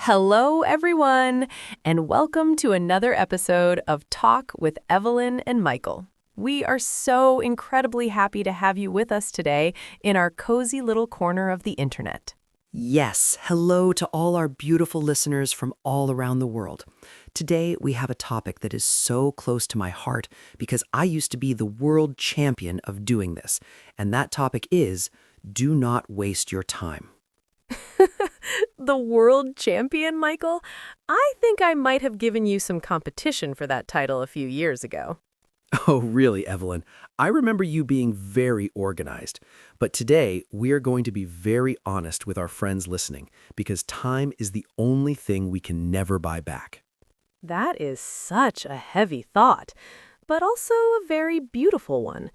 Hello, everyone, and welcome to another episode of Talk with Evelyn and Michael. We are so incredibly happy to have you with us today in our cozy little corner of the internet. Yes, hello to all our beautiful listeners from all around the world. Today, we have a topic that is so close to my heart because I used to be the world champion of doing this, and that topic is do not waste your time. The world champion, Michael? I think I might have given you some competition for that title a few years ago. Oh, really, Evelyn? I remember you being very organized. But today, we are going to be very honest with our friends listening because time is the only thing we can never buy back. That is such a heavy thought, but also a very beautiful one.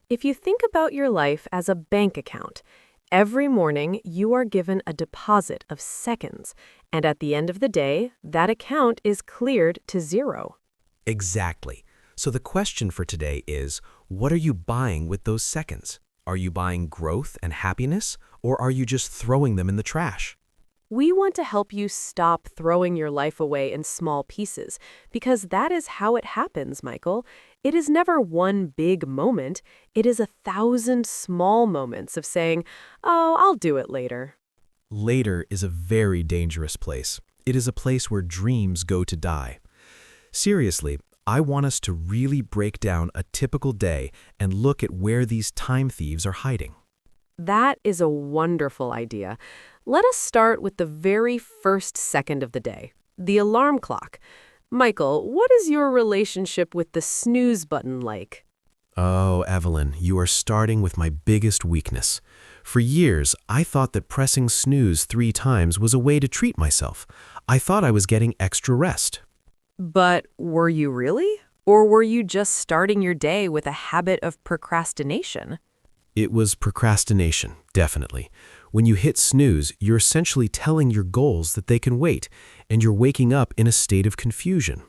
If you think about your life as a bank account, every morning you are given a deposit of seconds, and at the end of the day, that account is cleared to zero. Exactly. So the question for today is, what are you buying with those seconds? Are you buying growth and happiness, or are you just throwing them in the trash? We want to help you stop throwing your life away in small pieces, because that is how it happens, Michael. It is never one big moment. It is 1,000 small moments of saying, oh, I'll do it later. Later is a very dangerous place. It is a place where dreams go to die. Seriously, I want us to really break down a typical day and look at where these time thieves are hiding. That is a wonderful idea. Let us start with the very first second of the day, the alarm clock. Michael, what is your relationship with the snooze button like? Oh, Evelyn, you are starting with my biggest weakness. For years, I thought that pressing snooze 3 times was a way to treat myself. I thought I was getting extra rest. But were you really? Or were you just starting your day with a habit of procrastination? It was procrastination, definitely. When you hit snooze, you're essentially telling your goals that they can wait, and you're waking up in a state of confusion.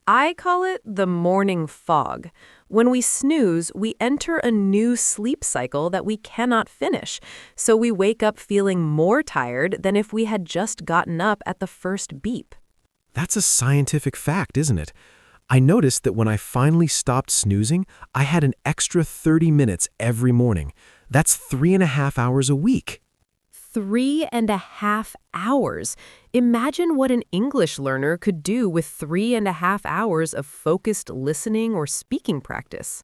I call it the morning fog. When we snooze, we enter a new sleep cycle that we cannot finish, so we wake up feeling more tired than if we had just gotten up at the first beep. That's a scientific fact, isn't it? I noticed that when I finally stopped snoozing, I had an extra 30 minutes every morning. That's 3.5 hours a week. 3.5 hours. Imagine what an English learner could do with 3.5 hours of focused listening or speaking practice.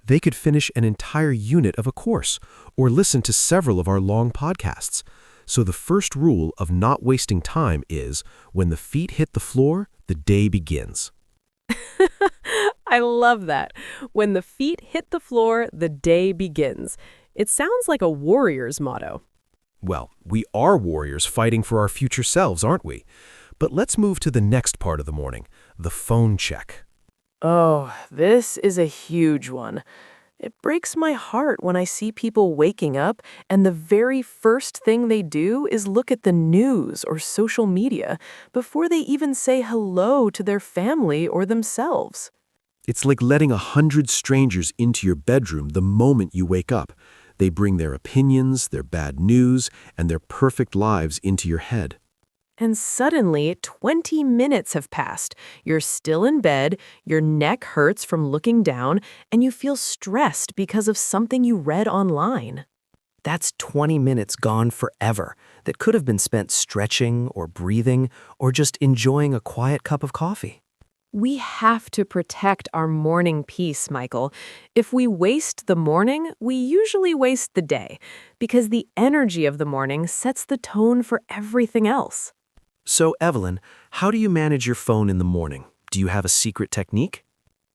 They could finish an entire unit of a course or listen to several of our long podcasts. So the first rule of not wasting time is, when the feet hit the floor, the day begins. I love that. When the feet hit the floor, the day begins. It sounds like a warrior's motto. Well, we are warriors fighting for our future selves, aren't we? But let's move to the next part of the morning, the phone check. Oh, this is a huge one. It breaks my heart when I see people waking up and the very first thing they do is look at the news or social media before they even say hello to their family or themselves. It's like letting 100 strangers into your bedroom the moment you wake up. They bring their opinions, their bad news, and their perfect lives into your head. And suddenly, 20 minutes have passed. You're still in bed, your neck hurts from looking down, and you feel stressed because of something you read online. That's 20 minutes gone forever that could have been spent stretching or breathing or just enjoying a quiet cup of coffee. We have to protect our morning peace, Michael. If we waste the morning, we usually waste the day, because the energy of the morning sets the tone for everything else. So, Evelyn, how do you manage your phone in the morning? Do you have a secret technique?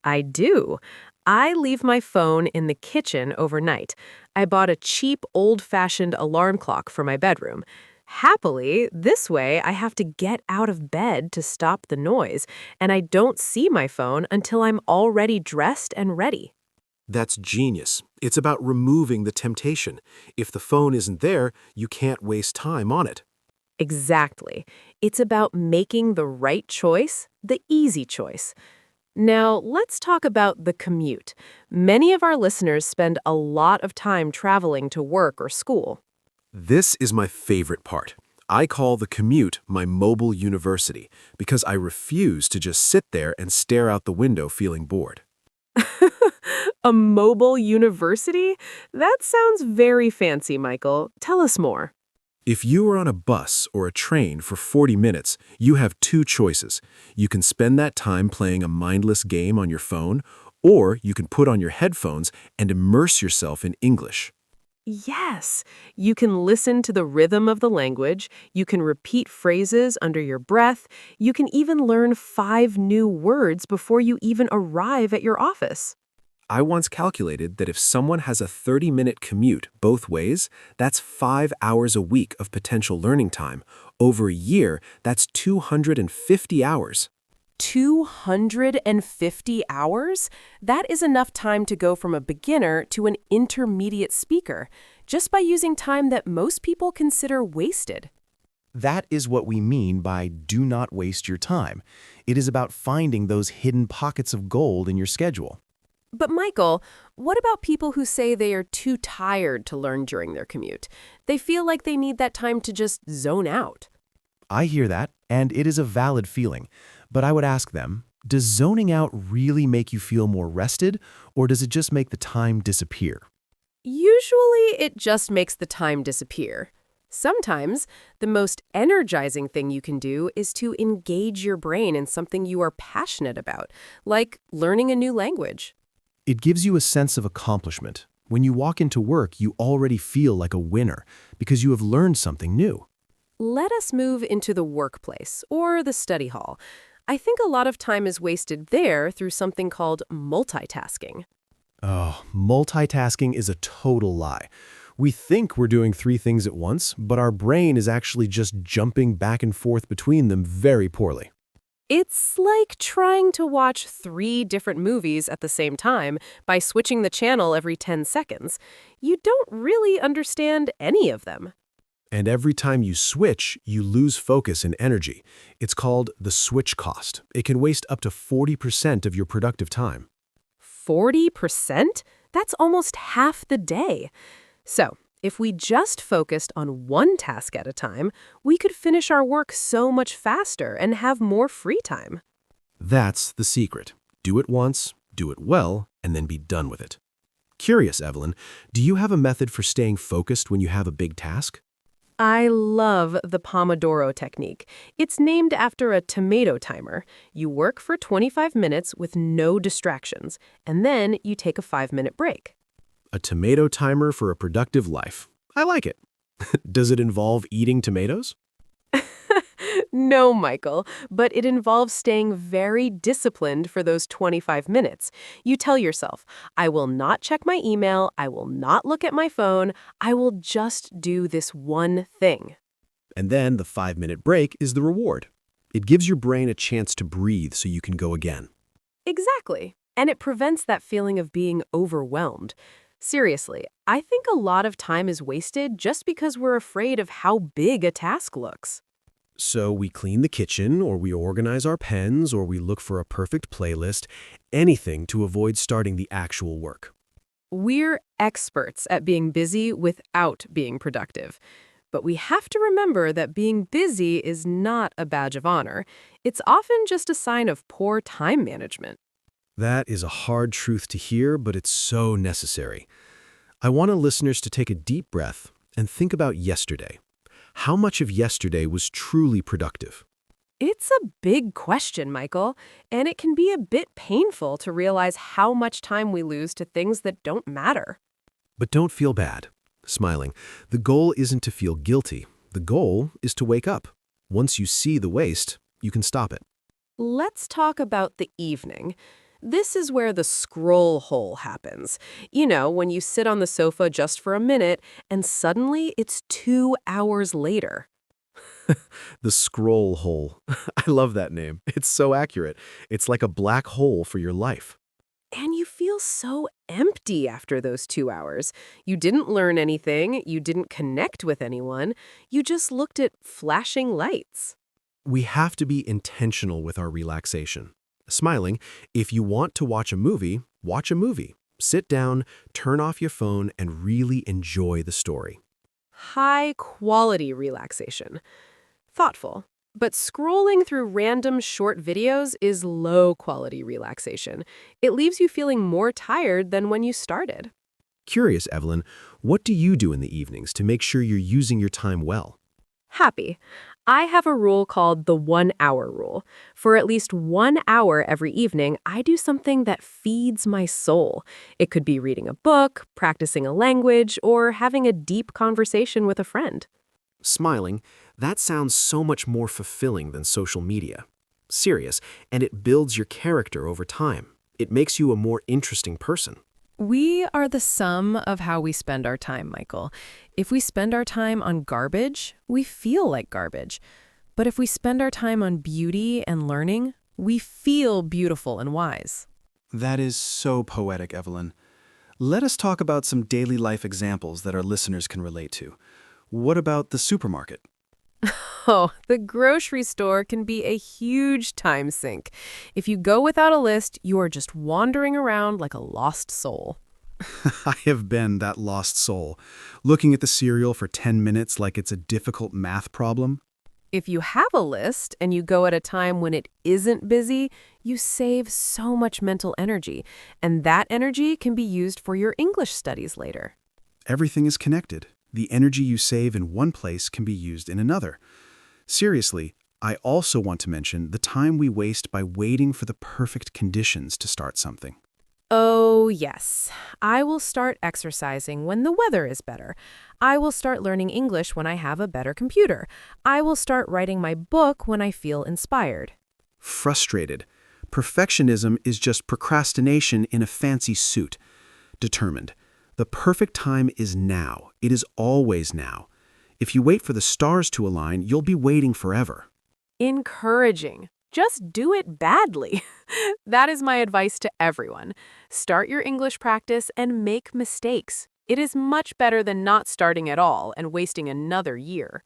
I do. I leave my phone in the kitchen overnight. I bought a cheap, old-fashioned alarm clock for my bedroom. Happily, this way I have to get out of bed to stop the noise, and I don't see my phone until I'm already dressed and ready. That's genius. It's about removing the temptation. If the phone isn't there, you can't waste time on it. Exactly. It's about making the right choice, the easy choice. Now, let's talk about the commute. Many of our listeners spend a lot of time traveling to work or school. This is my favorite part. I call the commute my mobile university because I refuse to just sit there and stare out the window feeling bored. A mobile university? That sounds very fancy, Michael. Tell us more. If you are on a bus or a train for 40 minutes, you have two choices. You can spend that time playing a mindless game on your phone, or you can put on your headphones and immerse yourself in English. Yes, you can listen to the rhythm of the language, you can repeat phrases under your breath, you can even learn 5 new words before you even arrive at your office. I once calculated that if someone has a 30-minute commute both ways, that's 5 hours a week of potential learning time. Over a year, that's 250 hours. 250 hours? That is enough time to go from a beginner to an intermediate speaker, just by using time that most people consider wasted. That is what we mean by do not waste your time. It is about finding those hidden pockets of gold in your schedule. But Michael, what about people who say they are too tired to learn during their commute? They feel like they need that time to just zone out. I hear that, and it is a valid feeling. But I would ask them, does zoning out really make you feel more rested, or does it just make the time disappear? Usually, it just makes the time disappear. Sometimes, the most energizing thing you can do is to engage your brain in something you are passionate about, like learning a new language. It gives you a sense of accomplishment. When you walk into work, you already feel like a winner because you have learned something new. Let us move into the workplace or the study hall. I think a lot of time is wasted there through something called multitasking. Oh, multitasking is a total lie. We think we're doing 3 things at once, but our brain is actually just jumping back and forth between them very poorly. It's like trying to watch 3 different movies at the same time by switching the channel every 10 seconds. You don't really understand any of them. And every time you switch, you lose focus and energy. It's called the switch cost. It can waste up to 40% of your productive time. 40%? That's almost half the day. So, if we just focused on one task at a time, we could finish our work so much faster and have more free time. That's the secret. Do it once, do it well, and then be done with it. Curious, Evelyn, do you have a method for staying focused when you have a big task? I love the Pomodoro technique. It's named after a tomato timer. You work for 25 minutes with no distractions, and then you take a 5-minute break. A tomato timer for a productive life. I like it. Does it involve eating tomatoes? No, Michael, but it involves staying very disciplined for those 25 minutes. You tell yourself, I will not check my email, I will not look at my phone, I will just do this one thing. And then the 5-minute break is the reward. It gives your brain a chance to breathe so you can go again. Exactly. And it prevents that feeling of being overwhelmed. Seriously, I think a lot of time is wasted just because we're afraid of how big a task looks. So we clean the kitchen, or we organize our pens, or we look for a perfect playlist, anything to avoid starting the actual work. We're experts at being busy without being productive. But we have to remember that being busy is not a badge of honor. It's often just a sign of poor time management. That is a hard truth to hear, but it's so necessary. I want our listeners to take a deep breath and think about yesterday. How much of yesterday was truly productive? It's a big question, Michael, and it can be a bit painful to realize how much time we lose to things that don't matter. But don't feel bad. Smiling. The goal isn't to feel guilty. The goal is to wake up. Once you see the waste, you can stop it. Let's talk about the evening. This is where the scroll hole happens. You know, when you sit on the sofa just for a minute, and suddenly it's 2 hours later. The scroll hole. I love that name. It's so accurate. It's like a black hole for your life. And you feel so empty after those 2 hours. You didn't learn anything, you didn't connect with anyone, you just looked at flashing lights. We have to be intentional with our relaxation. Smiling, if you want to watch a movie, watch a movie. Sit down, turn off your phone, and really enjoy the story. High-quality relaxation. Thoughtful. But scrolling through random short videos is low-quality relaxation. It leaves you feeling more tired than when you started. Curious, Evelyn, what do you do in the evenings to make sure you're using your time well? Happy. I have a rule called the 1 hour rule. For at least 1 hour every evening, I do something that feeds my soul. It could be reading a book, practicing a language, or having a deep conversation with a friend. Smiling, that sounds so much more fulfilling than social media. Serious, and it builds your character over time. It makes you a more interesting person. We are the sum of how we spend our time, Michael. If we spend our time on garbage, we feel like garbage. But if we spend our time on beauty and learning, we feel beautiful and wise. That is so poetic, Evelyn. Let us talk about some daily life examples that our listeners can relate to. What about the supermarket? Oh, the grocery store can be a huge time sink. If you go without a list, you are just wandering around like a lost soul. I have been that lost soul, looking at the cereal for 10 minutes like it's a difficult math problem. If you have a list and you go at a time when it isn't busy, you save so much mental energy, and that energy can be used for your English studies later. Everything is connected. The energy you save in one place can be used in another. Seriously, I also want to mention the time we waste by waiting for the perfect conditions to start something. Oh, yes. I will start exercising when the weather is better. I will start learning English when I have a better computer. I will start writing my book when I feel inspired. Frustrated. Perfectionism is just procrastination in a fancy suit. Determined. The perfect time is now. It is always now. If you wait for the stars to align, you'll be waiting forever. Encouraging. Just do it badly. That is my advice to everyone. Start your English practice and make mistakes. It is much better than not starting at all and wasting another year.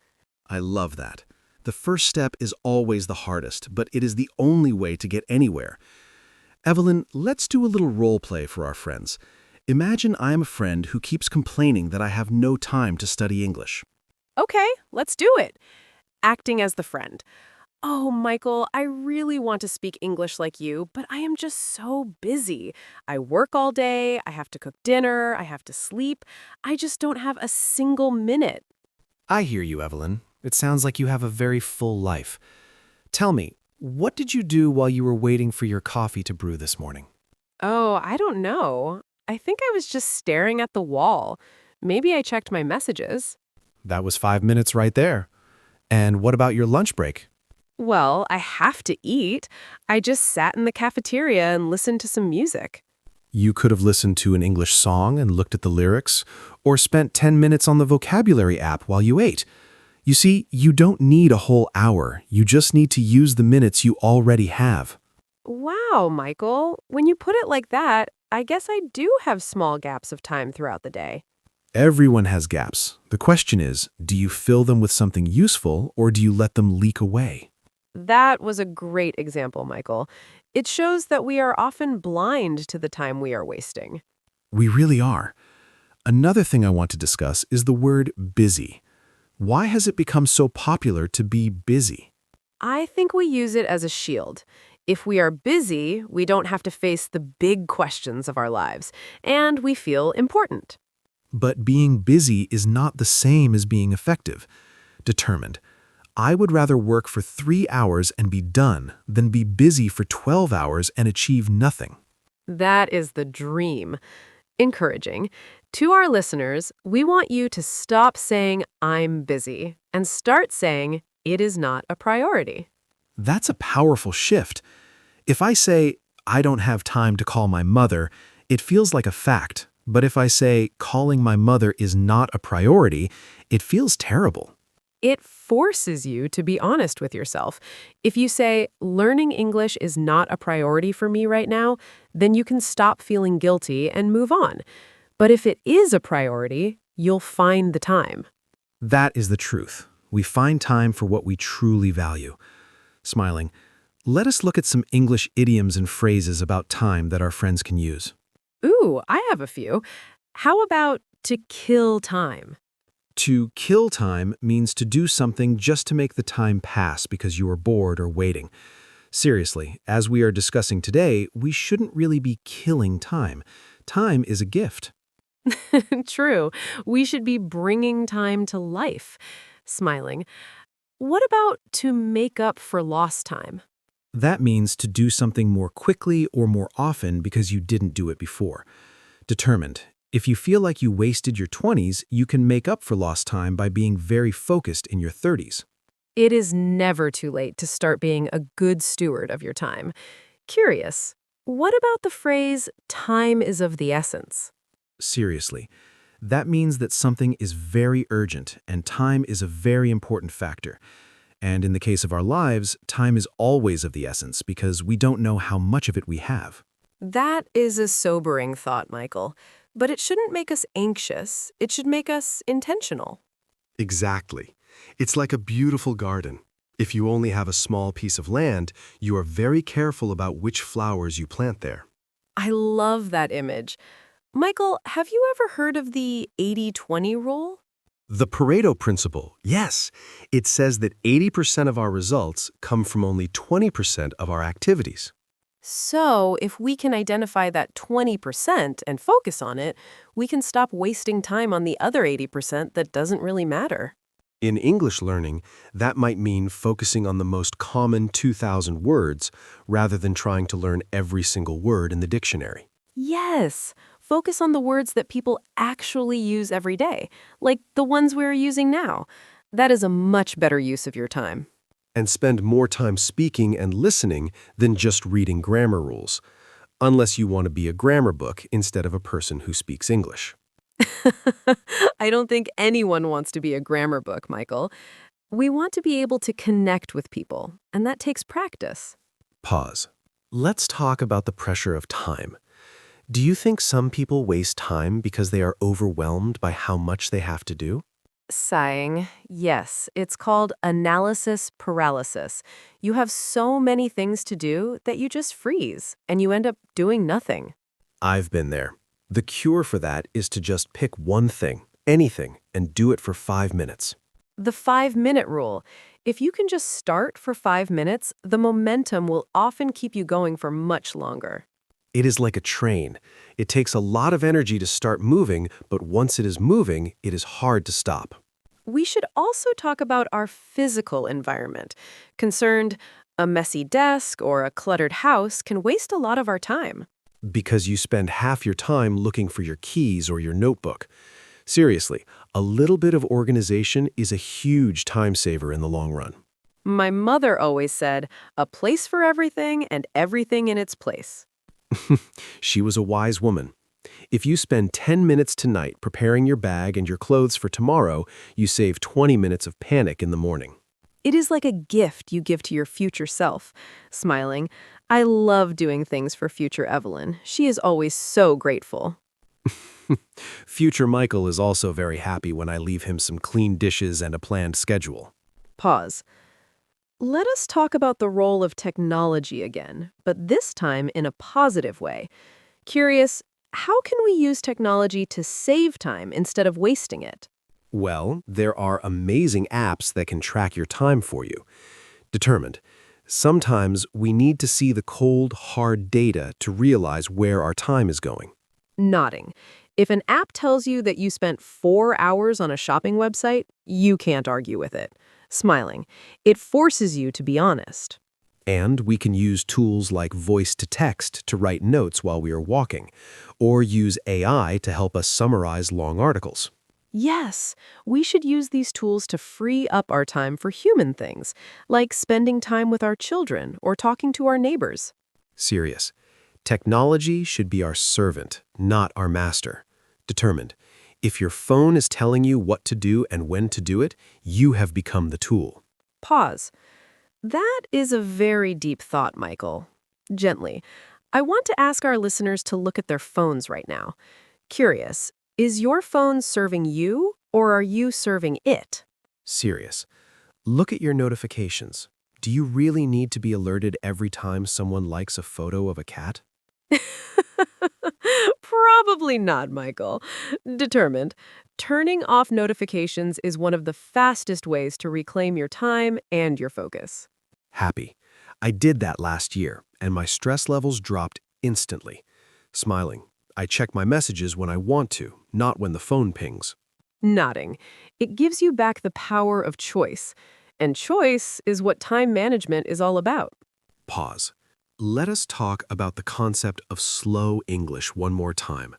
I love that. The first step is always the hardest, but it is the only way to get anywhere. Evelyn, let's do a little role play for our friends. Imagine I am a friend who keeps complaining that I have no time to study English. Okay, let's do it. Acting as the friend. Oh, Michael, I really want to speak English like you, but I am just so busy. I work all day, I have to cook dinner, I have to sleep. I just don't have a single minute. I hear you, Evelyn. It sounds like you have a very full life. Tell me, what did you do while you were waiting for your coffee to brew this morning? Oh, I don't know. I think I was just staring at the wall. Maybe I checked my messages. That was 5 minutes right there. And what about your lunch break? Well, I have to eat. I just sat in the cafeteria and listened to some music. You could have listened to an English song and looked at the lyrics, or spent 10 minutes on the vocabulary app while you ate. You see, you don't need a whole hour. You just need to use the minutes you already have. Wow, Michael. When you put it like that, I guess I do have small gaps of time throughout the day. Everyone has gaps. The question is, do you fill them with something useful, or do you let them leak away? That was a great example, Michael. It shows that we are often blind to the time we are wasting. We really are. Another thing I want to discuss is the word busy. Why has it become so popular to be busy? I think we use it as a shield. If we are busy, we don't have to face the big questions of our lives, and we feel important. But being busy is not the same as being effective. Determined. I would rather work for 3 hours and be done than be busy for 12 hours and achieve nothing. That is the dream. Encouraging. To our listeners, we want you to stop saying, "I'm busy," and start saying, "It is not a priority." That's a powerful shift. If I say, I don't have time to call my mother, it feels like a fact. But if I say, calling my mother is not a priority, it feels terrible. It forces you to be honest with yourself. If you say, learning English is not a priority for me right now, then you can stop feeling guilty and move on. But if it is a priority, you'll find the time. That is the truth. We find time for what we truly value. Smiling, let us look at some English idioms and phrases about time that our friends can use. Ooh, I have a few. How about to kill time? To kill time means to do something just to make the time pass because you are bored or waiting. Seriously, as we are discussing today, we shouldn't really be killing time. Time is a gift. True. We should be bringing time to life. Smiling. What about to make up for lost time? That means to do something more quickly or more often because you didn't do it before. Determined. If you feel like you wasted your 20s, you can make up for lost time by being very focused in your 30s. It is never too late to start being a good steward of your time. Curious, what about the phrase, time is of the essence? Seriously. That means that something is very urgent and time is a very important factor. And in the case of our lives, time is always of the essence because we don't know how much of it we have. That is a sobering thought, Michael. But it shouldn't make us anxious. It should make us intentional. Exactly. It's like a beautiful garden. If you only have a small piece of land, you are very careful about which flowers you plant there. I love that image. Michael, have you ever heard of the 80-20 rule? The Pareto principle, yes. It says that 80% of our results come from only 20% of our activities. So, if we can identify that 20% and focus on it, we can stop wasting time on the other 80% that doesn't really matter. In English learning, that might mean focusing on the most common 2,000 words rather than trying to learn every single word in the dictionary. Yes, focus on the words that people actually use every day, like the ones we're using now. That is a much better use of your time. And spend more time speaking and listening than just reading grammar rules, unless you want to be a grammar book instead of a person who speaks English. I don't think anyone wants to be a grammar book, Michael. We want to be able to connect with people, and that takes practice. Pause. Let's talk about the pressure of time. Do you think some people waste time because they are overwhelmed by how much they have to do? Sighing. Yes, it's called analysis paralysis. You have so many things to do that you just freeze, and you end up doing nothing. I've been there. The cure for that is to just pick one thing, anything, and do it for 5 minutes. The 5-minute rule. If you can just start for 5 minutes, the momentum will often keep you going for much longer. It is like a train. It takes a lot of energy to start moving, but once it is moving, it is hard to stop. We should also talk about our physical environment. Concerned, a messy desk or a cluttered house can waste a lot of our time. Because you spend half your time looking for your keys or your notebook. Seriously, a little bit of organization is a huge time saver in the long run. My mother always said, a place for everything and everything in its place. She was a wise woman. If you spend 10 minutes tonight preparing your bag and your clothes for tomorrow, you save 20 minutes of panic in the morning. It is like a gift you give to your future self. Smiling, I love doing things for future Evelyn. She is always so grateful. Future Michael is also very happy when I leave him some clean dishes and a planned schedule. Pause. Let us talk about the role of technology again, but this time in a positive way. Curious, how can we use technology to save time instead of wasting it? Well, there are amazing apps that can track your time for you. Determined. Sometimes we need to see the cold, hard data to realize where our time is going. Nodding. If an app tells you that you spent 4 hours on a shopping website, you can't argue with it. Smiling. It forces you to be honest. And we can use tools like voice-to-text to write notes while we are walking, or use AI to help us summarize long articles. Yes, we should use these tools to free up our time for human things, like spending time with our children or talking to our neighbors. Serious. Technology should be our servant, not our master. Determined. If your phone is telling you what to do and when to do it, you have become the tool. Pause. That is a very deep thought, Michael. Gently, I want to ask our listeners to look at their phones right now. Curious, is your phone serving you or are you serving it? Serious. Look at your notifications. Do you really need to be alerted every time someone likes a photo of a cat? Probably not, Michael. Determined. Turning off notifications is one of the fastest ways to reclaim your time and your focus. Happy. I did that last year, and my stress levels dropped instantly. Smiling. I check my messages when I want to, not when the phone pings. Nodding. It gives you back the power of choice. And choice is what time management is all about. Pause. Let us talk about the concept of slow English one more time.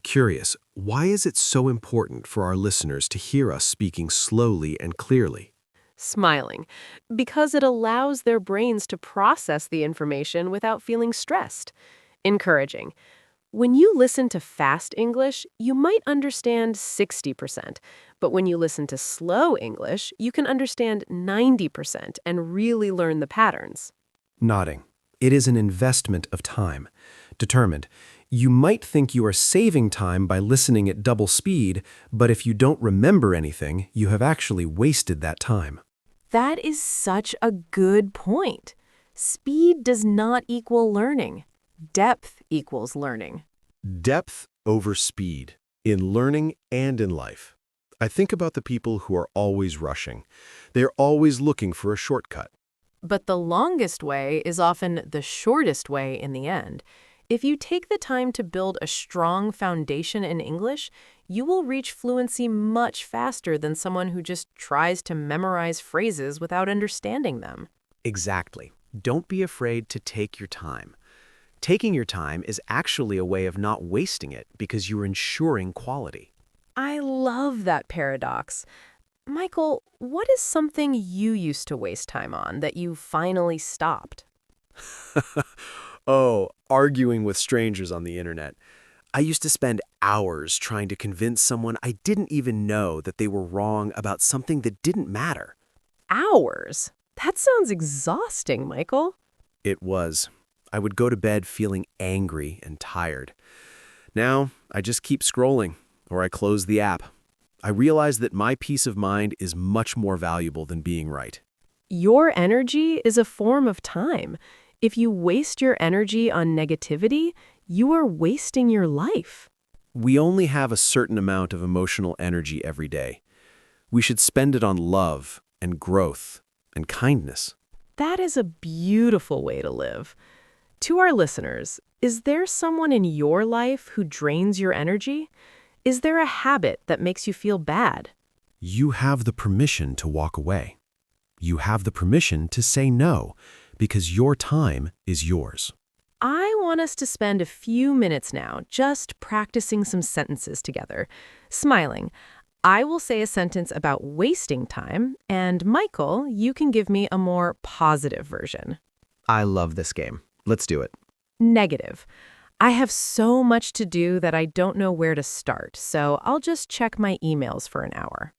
Curious, why is it so important for our listeners to hear us speaking slowly and clearly? Smiling. Because it allows their brains to process the information without feeling stressed. Encouraging. When you listen to fast English, you might understand 60%, but when you listen to slow English, you can understand 90% and really learn the patterns. Nodding. It is an investment of time. Determined. You might think you are saving time by listening at double speed, but if you don't remember anything, you have actually wasted that time. That is such a good point. Speed does not equal learning. Depth equals learning. Depth over speed, in learning and in life. I think about the people who are always rushing. They're always looking for a shortcut. But the longest way is often the shortest way in the end. If you take the time to build a strong foundation in English, you will reach fluency much faster than someone who just tries to memorize phrases without understanding them. Exactly. Don't be afraid to take your time. Taking your time is actually a way of not wasting it because you're ensuring quality. I love that paradox. Michael, what is something you used to waste time on that you finally stopped? Oh, arguing with strangers on the internet. I used to spend hours trying to convince someone I didn't even know that they were wrong about something that didn't matter. Hours? That sounds exhausting, Michael. It was. I would go to bed feeling angry and tired. Now, I just keep scrolling, or I close the app. I realize that my peace of mind is much more valuable than being right. Your energy is a form of time. If you waste your energy on negativity, you are wasting your life. We only have a certain amount of emotional energy every day. We should spend it on love and growth and kindness. That is a beautiful way to live. To our listeners, is there someone in your life who drains your energy? Is there a habit that makes you feel bad? You have the permission to walk away. You have the permission to say no, because your time is yours. I want us to spend a few minutes now just practicing some sentences together. Smiling. I will say a sentence about wasting time, and Michael, you can give me a more positive version. I love this game. Let's do it. Negative. I have so much to do that I don't know where to start, so I'll just check my emails for an hour.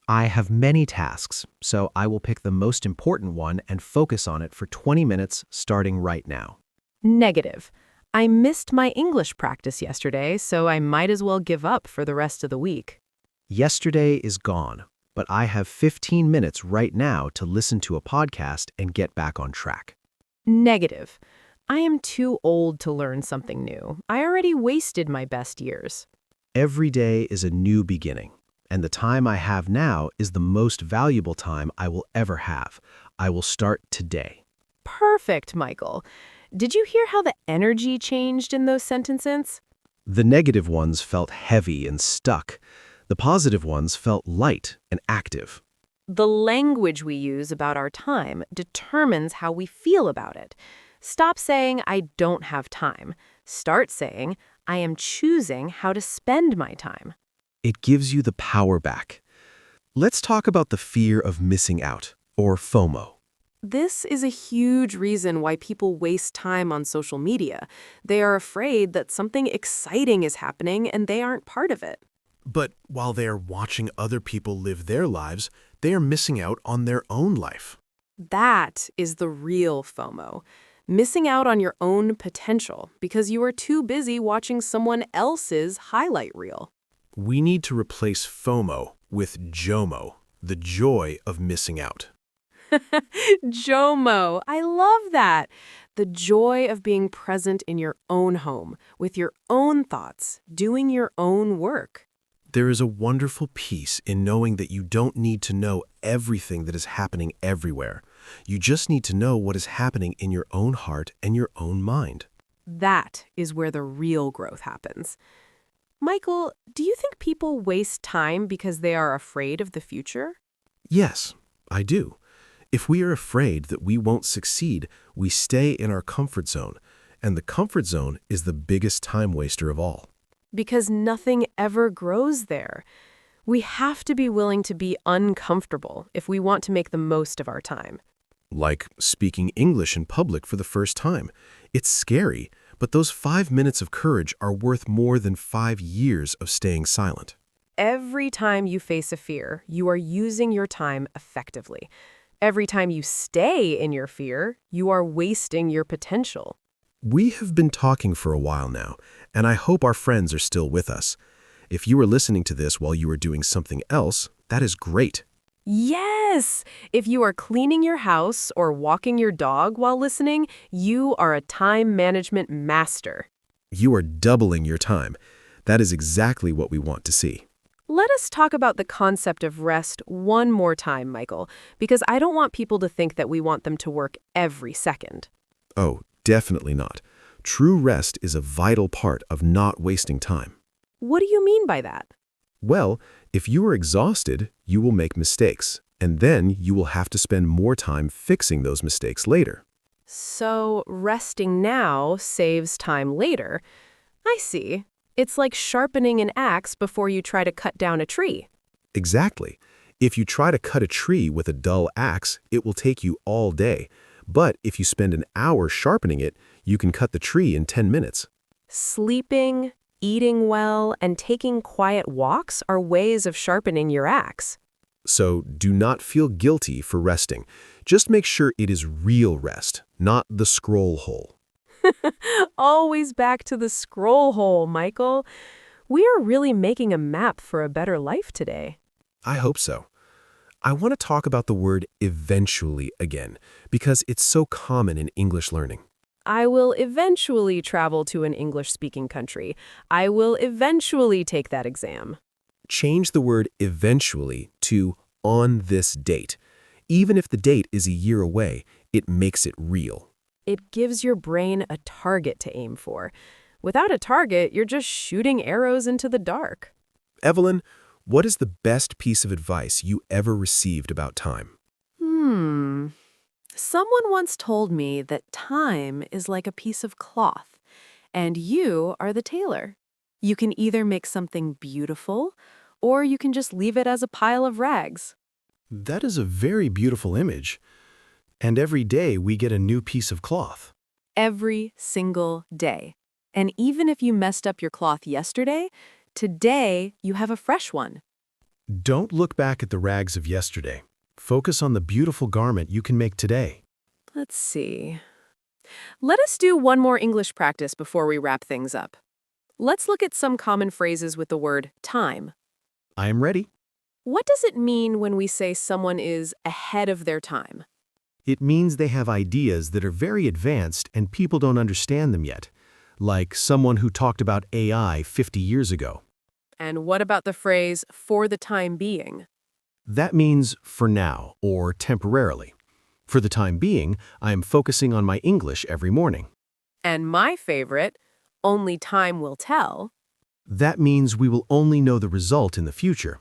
I have many tasks, so I will pick the most important one and focus on it for 20 minutes starting right now. Negative. I missed my English practice yesterday, so I might as well give up for the rest of the week. Yesterday is gone, but I have 15 minutes right now to listen to a podcast and get back on track. Negative. I am too old to learn something new. I already wasted my best years. Every day is a new beginning, and the time I have now is the most valuable time I will ever have. I will start today. Perfect, Michael. Did you hear how the energy changed in those sentences? The negative ones felt heavy and stuck. The positive ones felt light and active. The language we use about our time determines how we feel about it. Stop saying, I don't have time. Start saying, I am choosing how to spend my time. It gives you the power back. Let's talk about the fear of missing out, or FOMO. This is a huge reason why people waste time on social media. They are afraid that something exciting is happening and they aren't part of it. But while they are watching other people live their lives, they are missing out on their own life. That is the real FOMO. Missing out on your own potential because you are too busy watching someone else's highlight reel. We need to replace FOMO with JOMO, the joy of missing out. JOMO, I love that. The joy of being present in your own home, with your own thoughts, doing your own work. There is a wonderful peace in knowing that you don't need to know everything that is happening everywhere. You just need to know what is happening in your own heart and your own mind. That is where the real growth happens. Michael, do you think people waste time because they are afraid of the future? Yes, I do. If we are afraid that we won't succeed, we stay in our comfort zone, and the comfort zone is the biggest time waster of all. Because nothing ever grows there. We have to be willing to be uncomfortable if we want to make the most of our time. Like speaking English in public for the first time. It's scary, but those 5 minutes of courage are worth more than 5 years of staying silent. Every time you face a fear, you are using your time effectively. Every time you stay in your fear, you are wasting your potential. We have been talking for a while now, and I hope our friends are still with us. If you are listening to this while you are doing something else, that is great. Yes! If you are cleaning your house or walking your dog while listening, you are a time management master. You are doubling your time. That is exactly what we want to see. Let us talk about the concept of rest one more time, Michael, because I don't want people to think that we want them to work every second. Oh, definitely not. True rest is a vital part of not wasting time. What do you mean by that? Well, if you are exhausted, you will make mistakes, and then you will have to spend more time fixing those mistakes later. So, resting now saves time later. I see. It's like sharpening an axe before you try to cut down a tree. Exactly. If you try to cut a tree with a dull axe, it will take you all day. But if you spend an hour sharpening it, you can cut the tree in 10 minutes. Sleeping, eating well, and taking quiet walks are ways of sharpening your axe. So do not feel guilty for resting. Just make sure it is real rest, not the scroll hole. Always back to the scroll hole, Michael. We are really making a map for a better life today. I hope so. I want to talk about the word eventually again, because it's so common in English learning. I will eventually travel to an English-speaking country. I will eventually take that exam. Change the word eventually to on this date. Even if the date is a year away, it makes it real. It gives your brain a target to aim for. Without a target, you're just shooting arrows into the dark. Evelyn, what is the best piece of advice you ever received about time? Someone once told me that time is like a piece of cloth, and you are the tailor. You can either make something beautiful, or you can just leave it as a pile of rags. That is a very beautiful image. And every day we get a new piece of cloth. Every single day. And even if you messed up your cloth yesterday, today you have a fresh one. Don't look back at the rags of yesterday. Focus on the beautiful garment you can make today. Let's see. Let us do one more English practice before we wrap things up. Let's look at some common phrases with the word time. I am ready. What does it mean when we say someone is ahead of their time? It means they have ideas that are very advanced and people don't understand them yet, like someone who talked about AI 50 years ago. And what about the phrase, for the time being? That means for now or temporarily. For the time being, I am focusing on my English every morning. And my favorite, only time will tell. That means we will only know the result in the future.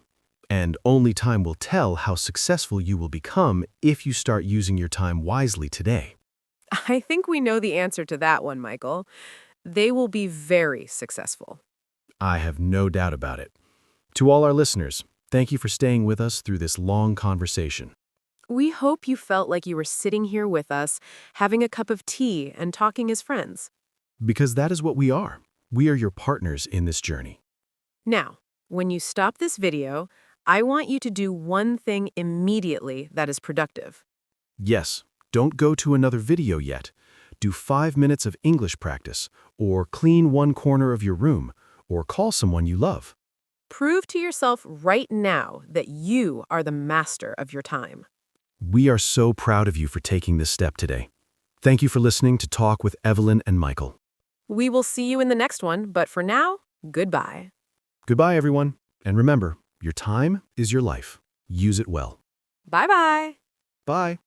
And only time will tell how successful you will become if you start using your time wisely today. I think we know the answer to that one, Michael. They will be very successful. I have no doubt about it. To all our listeners, thank you for staying with us through this long conversation. We hope you felt like you were sitting here with us, having a cup of tea and talking as friends. Because that is what we are. We are your partners in this journey. Now, when you stop this video, I want you to do one thing immediately that is productive. Yes, don't go to another video yet. Do 5 minutes of English practice, or clean one corner of your room, or call someone you love. Prove to yourself right now that you are the master of your time. We are so proud of you for taking this step today. Thank you for listening to Talk with Evelyn and Michael. We will see you in the next one, but for now, goodbye. Goodbye, everyone. And remember, your time is your life. Use it well. Bye-bye. Bye.